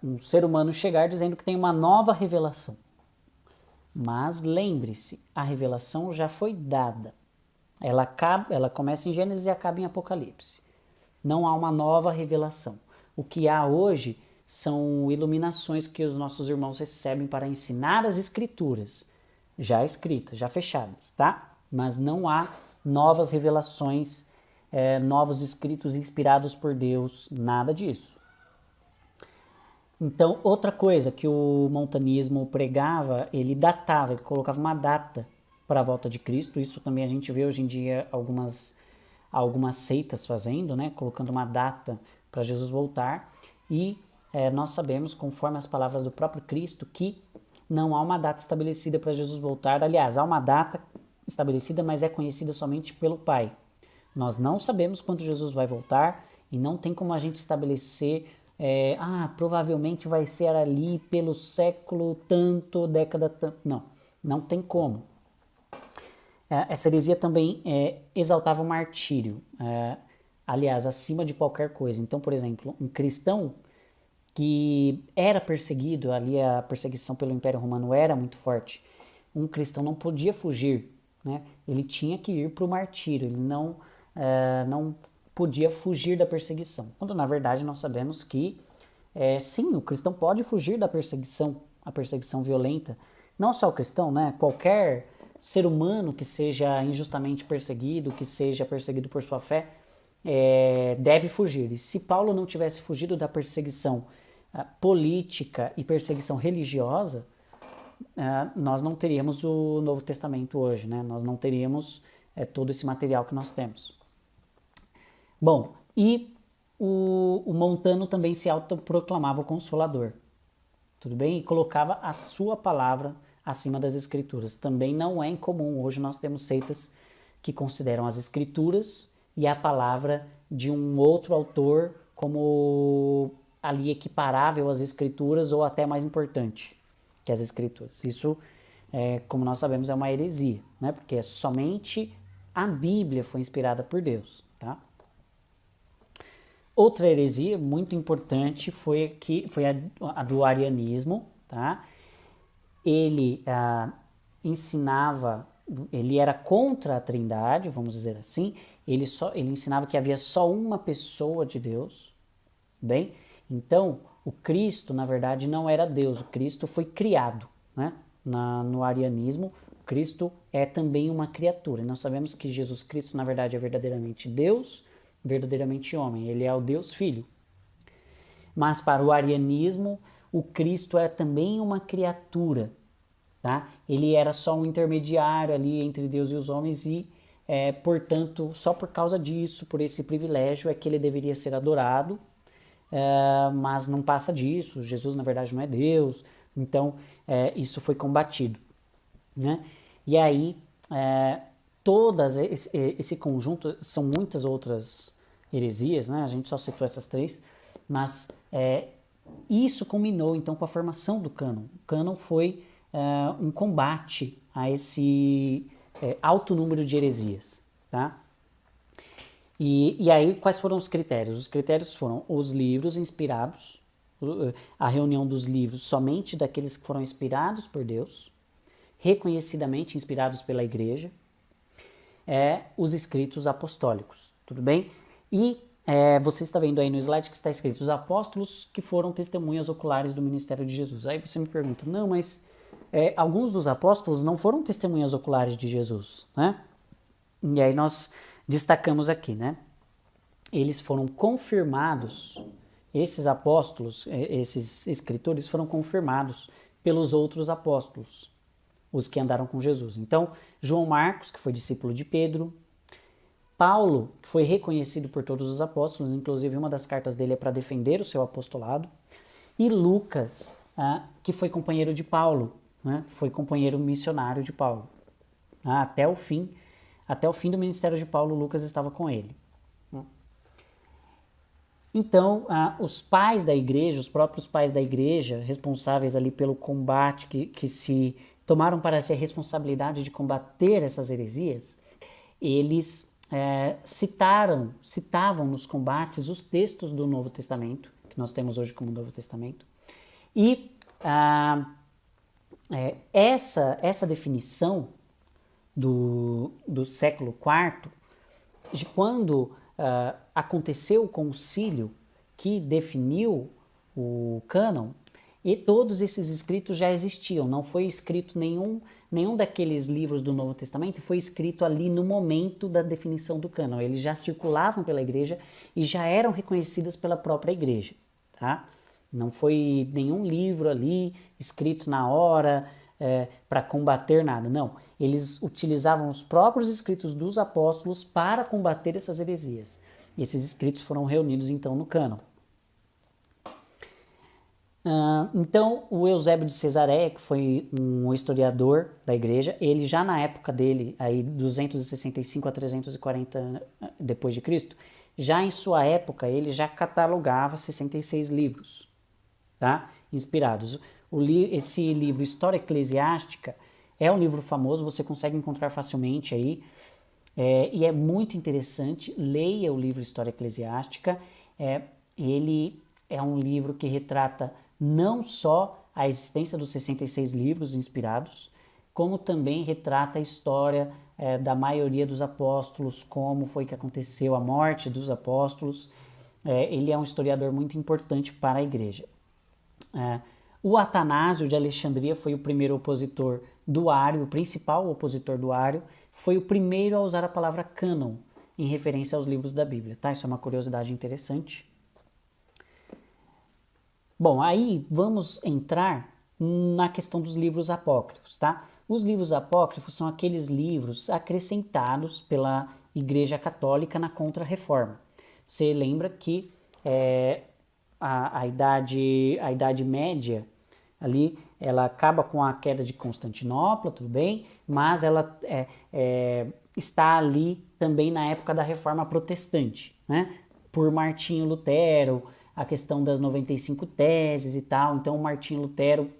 Speaker 1: Um ser humano chegar dizendo que tem uma nova revelação. Mas lembre-se, a revelação já foi dada. Ela começa em Gênesis e acaba em Apocalipse. Não há uma nova revelação. O que há hoje são iluminações que os nossos irmãos recebem para ensinar as escrituras, já escritas, já fechadas, tá? Mas não há novas revelações, novos escritos inspirados por Deus, nada disso. Então, outra coisa que o montanismo pregava, ele datava, ele colocava uma data para a volta de Cristo. Isso também a gente vê hoje em dia algumas seitas fazendo, né? Colocando uma data para Jesus voltar. E nós sabemos, conforme as palavras do próprio Cristo, que não há uma data estabelecida para Jesus voltar. Aliás, há uma data estabelecida, mas é conhecida somente pelo Pai. Nós não sabemos quando Jesus vai voltar e não tem como a gente estabelecer, provavelmente vai ser ali pelo século tanto, década tanto. Não, não tem como. Essa heresia também exaltava o martírio, aliás, acima de qualquer coisa. Então, por exemplo, um cristão que era perseguido, ali a perseguição pelo Império Romano era muito forte, um cristão não podia fugir, né? Ele tinha que ir para o martírio, ele não podia fugir da perseguição. Quando na verdade nós sabemos que sim, o cristão pode fugir da perseguição, a perseguição violenta. Não só o cristão, né? Qualquer ser humano que seja injustamente perseguido, que seja perseguido por sua fé, deve fugir. E se Paulo não tivesse fugido da perseguição política e perseguição religiosa, nós não teríamos o Novo Testamento hoje, né? Nós não teríamos todo esse material que nós temos. Bom, e o Montano também se autoproclamava o Consolador, tudo bem? E colocava a sua palavra acima das Escrituras. Também não é incomum, hoje nós temos seitas que consideram as Escrituras e a palavra de um outro autor como ali equiparável às Escrituras ou até mais importante que as Escrituras. Isso, como nós sabemos, é uma heresia, né? Porque somente a Bíblia foi inspirada por Deus, tá? Outra heresia muito importante foi a do arianismo, tá? Ele ensinava, ele era contra a Trindade, vamos dizer assim. Ele ensinava que havia só uma pessoa de Deus, bem? Então, o Cristo, na verdade, não era Deus. O Cristo foi criado, né? No arianismo, o Cristo é também uma criatura. E nós sabemos que Jesus Cristo, na verdade, é verdadeiramente Deus, verdadeiramente homem. Ele é o Deus Filho. Mas para o arianismo, o Cristo é também uma criatura, tá? Ele era só um intermediário ali entre Deus e os homens e, portanto, só por causa disso, por esse privilégio, é que ele deveria ser adorado, mas não passa disso. Jesus, na verdade, não é Deus. Então, isso foi combatido, né? E aí, todas esse conjunto, são muitas outras heresias, né? A gente só citou essas três, mas isso culminou então com a formação do cânon. O cânon foi um combate a esse alto número de heresias, tá? E aí, quais foram os critérios? Os critérios foram os livros inspirados, a reunião dos livros somente daqueles que foram inspirados por Deus, reconhecidamente inspirados pela igreja, os escritos apostólicos, tudo bem? E você está vendo aí no slide que está escrito os apóstolos que foram testemunhas oculares do ministério de Jesus. Aí você me pergunta, não, mas alguns dos apóstolos não foram testemunhas oculares de Jesus, né? E aí nós destacamos aqui, né? Eles foram confirmados, esses apóstolos, esses escritores foram confirmados pelos outros apóstolos, os que andaram com Jesus. Então, João Marcos, que foi discípulo de Pedro, Paulo, que foi reconhecido por todos os apóstolos, inclusive uma das cartas dele é para defender o seu apostolado, e Lucas, que foi companheiro de Paulo, né? Foi companheiro missionário de Paulo. Até o fim do ministério de Paulo, Lucas estava com ele. Então, os pais da igreja, os próprios pais da igreja, responsáveis ali pelo combate, que se tomaram para si a responsabilidade de combater essas heresias, eles citavam nos combates os textos do Novo Testamento, que nós temos hoje como Novo Testamento, e essa definição do século IV, de quando aconteceu o concílio que definiu o cânon, e todos esses escritos já existiam, não foi escrito nenhum daqueles livros do Novo Testamento foi escrito ali no momento da definição do cânon, eles já circulavam pela igreja e já eram reconhecidos pela própria igreja, tá? Não foi nenhum livro ali escrito na hora para combater nada, não. Eles utilizavam os próprios escritos dos apóstolos para combater essas heresias. E esses escritos foram reunidos então no cânon. Então, o Eusébio de Cesareia, que foi um historiador da igreja, ele já na época dele, aí 265 a 340 depois de Cristo, já em sua época ele já catalogava 66 livros, tá? Inspirados. Esse livro História Eclesiástica é um livro famoso, você consegue encontrar facilmente aí, e é muito interessante. Leia o livro História Eclesiástica. Ele é um livro que retrata não só a existência dos 66 livros inspirados, como também retrata a história da maioria dos apóstolos, como foi que aconteceu a morte dos apóstolos. Ele é um historiador muito importante para a igreja. O Atanásio de Alexandria foi o primeiro opositor do Ário, o principal opositor do Ário, foi o primeiro a usar a palavra cânon em referência aos livros da Bíblia, tá? Isso é uma curiosidade interessante. Bom, aí vamos entrar na questão dos livros apócrifos, tá? Os livros apócrifos são aqueles livros acrescentados pela Igreja Católica na Contra-Reforma. Você lembra que a Idade Média ali, ela acaba com a queda de Constantinopla, tudo bem, mas ela está ali também na época da Reforma Protestante, né? Por Martinho Lutero, a questão das 95 teses e tal. Então, Martinho Lutero,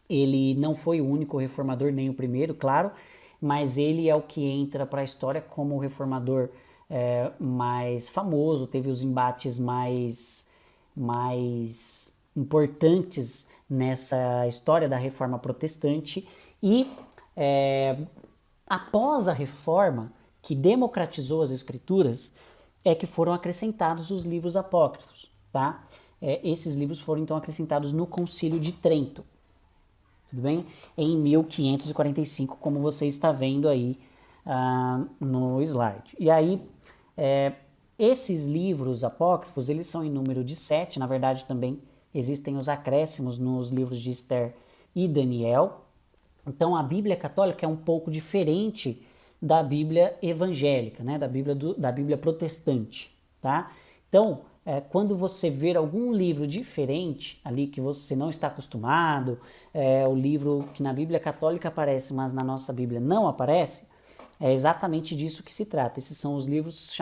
Speaker 1: ele não foi o único reformador, nem o primeiro, claro, mas ele é o que entra para a história como o reformador mais famoso, teve os embates mais importantes nessa história da Reforma Protestante. E após a Reforma, que democratizou as Escrituras, é que foram acrescentados os livros apócrifos, tá? Esses livros foram então acrescentados no Concílio de Trento, tudo bem? Em 1545, como você está vendo aí no slide. E aí, esses livros apócrifos, eles são em número de 7, na verdade também existem os acréscimos nos livros de Esther e Daniel. Então a Bíblia católica é um pouco diferente da Bíblia evangélica, né? Da Bíblia protestante, tá? Então, quando você ver algum livro diferente ali que você não está acostumado, o livro que na Bíblia católica aparece, mas na nossa Bíblia não aparece, é exatamente disso que se trata. Esses são os livros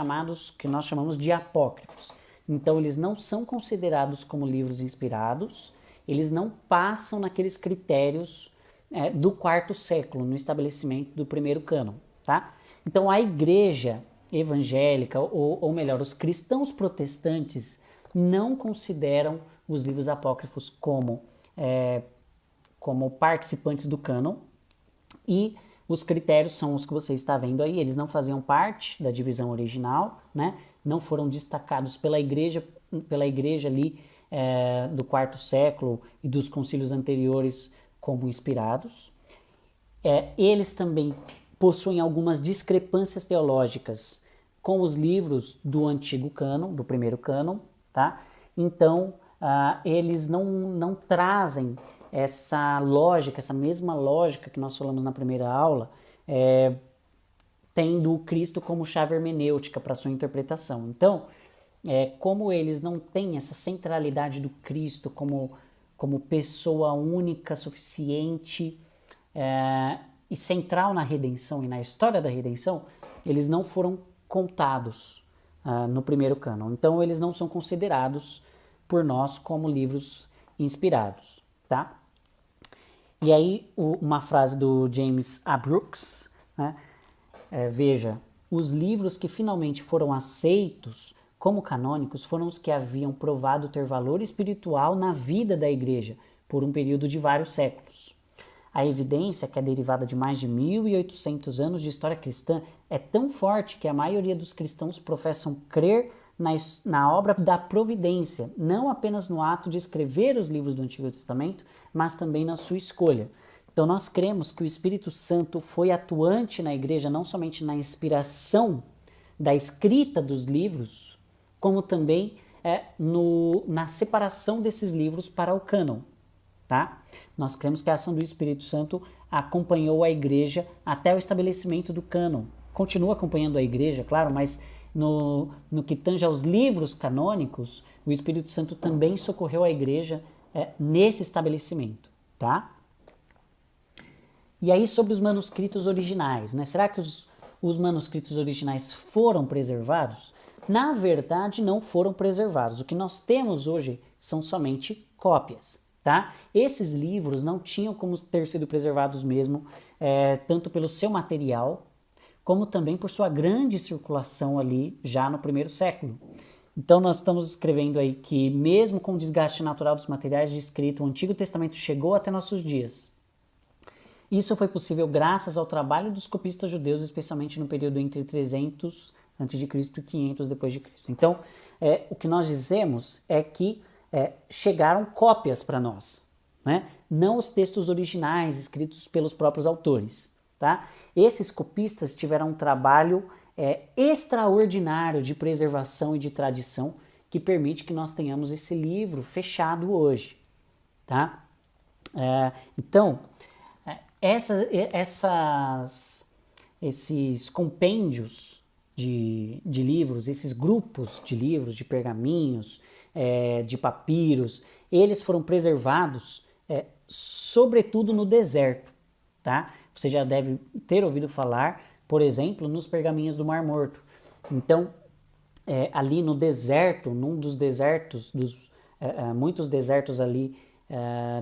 Speaker 1: que nós chamamos de apócrifos. Então, eles não são considerados como livros inspirados, eles não passam naqueles critérios do quarto século, no estabelecimento do primeiro cânon, tá? Então, a igreja evangélica, ou melhor, os cristãos protestantes não consideram os livros apócrifos como participantes do cânon, e os critérios são os que você está vendo aí. Eles não faziam parte da divisão original, né? Não foram destacados pela igreja ali do quarto século e dos concílios anteriores como inspirados. Eles também possuem algumas discrepâncias teológicas com os livros do antigo cânon, do primeiro cânon, tá? Então, eles não trazem essa lógica, essa mesma lógica que nós falamos na primeira aula, tendo o Cristo como chave hermenêutica para sua interpretação. Então, como eles não têm essa centralidade do Cristo como pessoa única, suficiente e central na redenção e na história da redenção, eles não foram contados no primeiro cânon. Então, eles não são considerados por nós como livros inspirados, tá? E aí, uma frase do James A. Brooks, né? Veja, os livros que finalmente foram aceitos como canônicos foram os que haviam provado ter valor espiritual na vida da igreja por um período de vários séculos. A evidência, que é derivada de mais de 1.800 anos de história cristã, é tão forte que a maioria dos cristãos professam crer na obra da providência, não apenas no ato de escrever os livros do Antigo Testamento, mas também na sua escolha. Então nós cremos que o Espírito Santo foi atuante na igreja não somente na inspiração da escrita dos livros, como também na separação desses livros para o cânon. Tá? Nós cremos que a ação do Espírito Santo acompanhou a igreja até o estabelecimento do cânon. Continua acompanhando a igreja, claro, mas no que tange aos livros canônicos, o Espírito Santo também socorreu a igreja nesse estabelecimento. Tá? E aí sobre os manuscritos originais, né? Será que os manuscritos originais foram preservados? Na verdade, não foram preservados. O que nós temos hoje são somente cópias. Tá? Esses livros não tinham como ter sido preservados mesmo, tanto pelo seu material, como também por sua grande circulação ali já no primeiro século. Então nós estamos escrevendo aí que mesmo com o desgaste natural dos materiais de escrita, o Antigo Testamento chegou até nossos dias. Isso foi possível graças ao trabalho dos copistas judeus, especialmente no período entre 300 a.C. e 500 depois de Cristo. Então, o que nós dizemos é que chegaram cópias para nós, né? Não os textos originais escritos pelos próprios autores. Tá? Esses copistas tiveram um trabalho extraordinário de preservação e de tradição que permite que nós tenhamos esse livro fechado hoje. Tá? Então, esses compêndios de livros, esses grupos de livros, de pergaminhos, de papiros, eles foram preservados sobretudo no deserto. Tá? Você já deve ter ouvido falar, por exemplo, nos pergaminhos do Mar Morto. Então, ali no deserto, num dos desertos, muitos desertos ali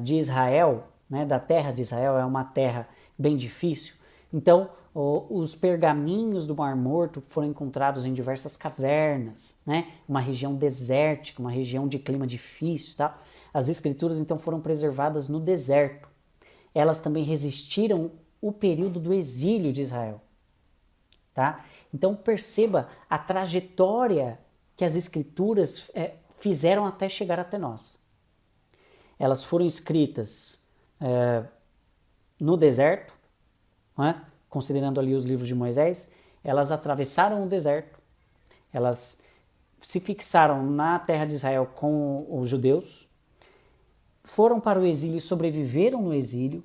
Speaker 1: de Israel, né, da terra de Israel, é uma terra bem difícil. Então, os pergaminhos do Mar Morto foram encontrados em diversas cavernas, né, uma região desértica, uma região de clima difícil. Tá? As escrituras, então, foram preservadas no deserto. Elas também resistiram o período do exílio de Israel. Tá? Então perceba a trajetória que as escrituras fizeram até chegar até nós. Elas foram escritas no deserto, né? Considerando ali os livros de Moisés, elas atravessaram o deserto, elas se fixaram na terra de Israel com os judeus, foram para o exílio e sobreviveram no exílio,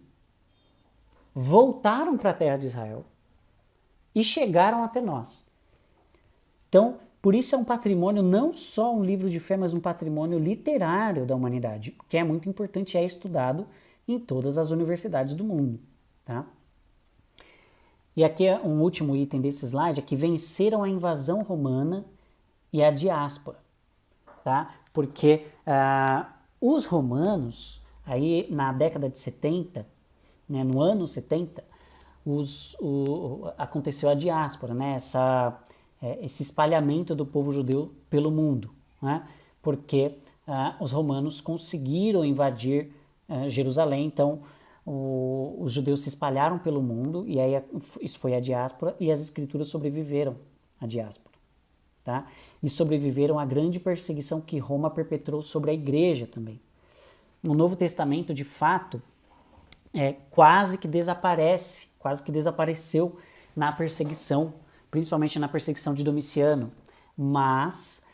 Speaker 1: voltaram para a terra de Israel e chegaram até nós. Então, por isso é um patrimônio, não só um livro de fé, mas um patrimônio literário da humanidade, que é muito importante, é estudado em todas as universidades do mundo. Tá? E aqui é um último item desse slide, é que venceram a invasão romana e a diáspora. Tá? Porque os romanos, aí na década de 70, né, no ano 70, aconteceu a diáspora, né, esse espalhamento do povo judeu pelo mundo, né, porque os romanos conseguiram invadir Jerusalém, então os judeus se espalharam pelo mundo, e aí isso foi a diáspora, e as escrituras sobreviveram à diáspora. Tá? E sobreviveram à grande perseguição que Roma perpetrou sobre a igreja também. O Novo Testamento, de fato, quase que desapareceu na perseguição, principalmente na perseguição de Domiciano, mas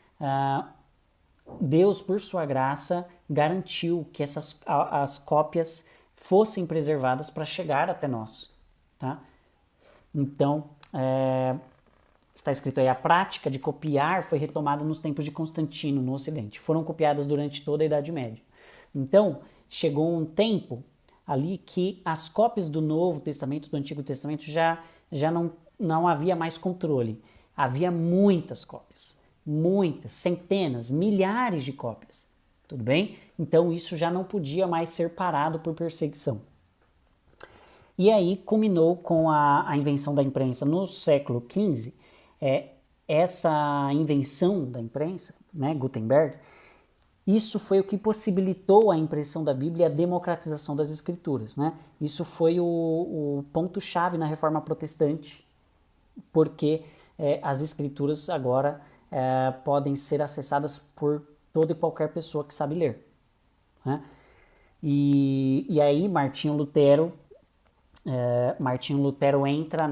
Speaker 1: Deus, por sua graça, garantiu que as cópias fossem preservadas para chegar até nós. Tá? Então, está escrito aí, a prática de copiar foi retomada nos tempos de Constantino, no Ocidente. Foram copiadas durante toda a Idade Média. Então, chegou um tempo ali que as cópias do Novo Testamento, do Antigo Testamento, já não havia mais controle. Havia muitas cópias, muitas, centenas, milhares de cópias. Tudo bem? Então isso já não podia mais ser parado por perseguição. E aí culminou com a invenção da imprensa no século XV. Essa invenção da imprensa, né, Gutenberg, isso foi o que possibilitou a impressão da Bíblia e a democratização das Escrituras. Né? Isso foi o ponto-chave na Reforma Protestante, porque as Escrituras agora podem ser acessadas por toda e qualquer pessoa que sabe ler, né? E aí Martinho Lutero entra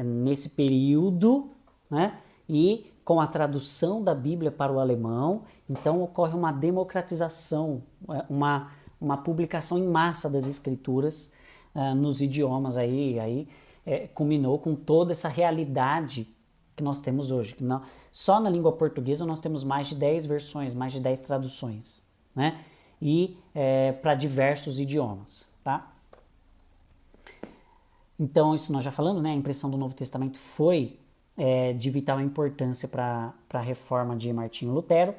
Speaker 1: nesse período, né? E com a tradução da Bíblia para o alemão, então ocorre uma democratização, uma publicação em massa das escrituras nos idiomas aí culminou com toda essa realidade que nós temos hoje. Só na língua portuguesa nós temos mais de 10 versões, mais de 10 traduções, né? E para diversos idiomas, tá? Então, isso nós já falamos, né? A impressão do Novo Testamento foi de vital importância para a reforma de Martinho Lutero,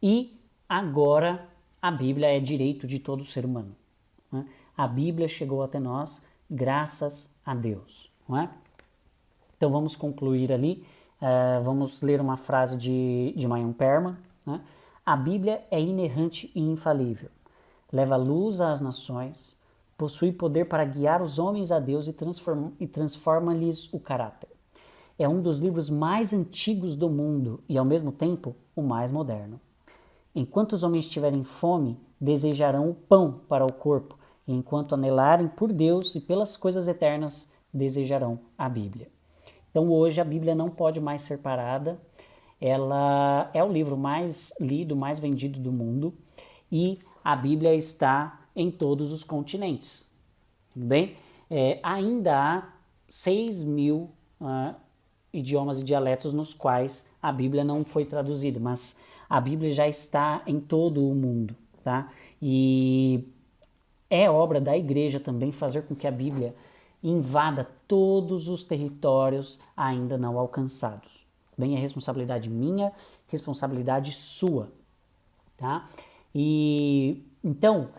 Speaker 1: e agora a Bíblia é direito de todo ser humano, né? A Bíblia chegou até nós graças a Deus, não é? Então vamos concluir ali, vamos ler uma frase de Mayun Perman, né? A Bíblia é inerrante e infalível, leva luz às nações, possui poder para guiar os homens a Deus e transforma-lhes o caráter. É um dos livros mais antigos do mundo e, ao mesmo tempo, o mais moderno. Enquanto os homens tiverem fome, desejarão o pão para o corpo, e enquanto anelarem por Deus e pelas coisas eternas, desejarão a Bíblia. Então, hoje, a Bíblia não pode mais ser parada. Ela é o livro mais lido, mais vendido do mundo, e a Bíblia está em todos os continentes. Tudo bem? Ainda há 6.000 idiomas e dialetos nos quais a Bíblia não foi traduzida, mas a Bíblia já está em todo o mundo, tá? E é obra da igreja também fazer com que a Bíblia invada todos os territórios ainda não alcançados. Bem, é responsabilidade minha, responsabilidade sua, tá? E então,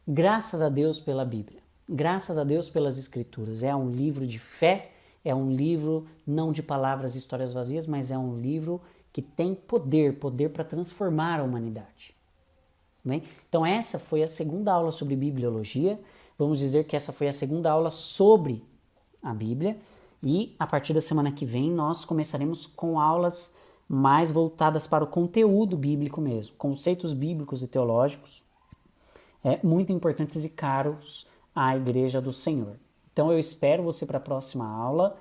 Speaker 1: graças a Deus pela Bíblia, graças a Deus pelas Escrituras. É um livro de fé, é um livro não de palavras e histórias vazias, mas é um livro que tem poder para transformar a humanidade. Bem? Então essa foi a segunda aula sobre bibliologia. Vamos dizer que essa foi a segunda aula sobre a Bíblia, e a partir da semana que vem nós começaremos com aulas mais voltadas para o conteúdo bíblico mesmo, conceitos bíblicos e teológicos, muito importantes e caros à Igreja do Senhor. Então eu espero você para a próxima aula,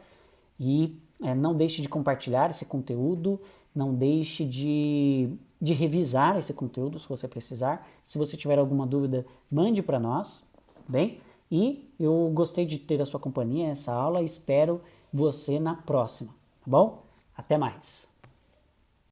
Speaker 1: e não deixe de compartilhar esse conteúdo, não deixe de revisar esse conteúdo se você precisar. Se você tiver alguma dúvida, mande para nós, bem? E eu gostei de ter a sua companhia nessa aula e espero você na próxima, tá bom? Até mais!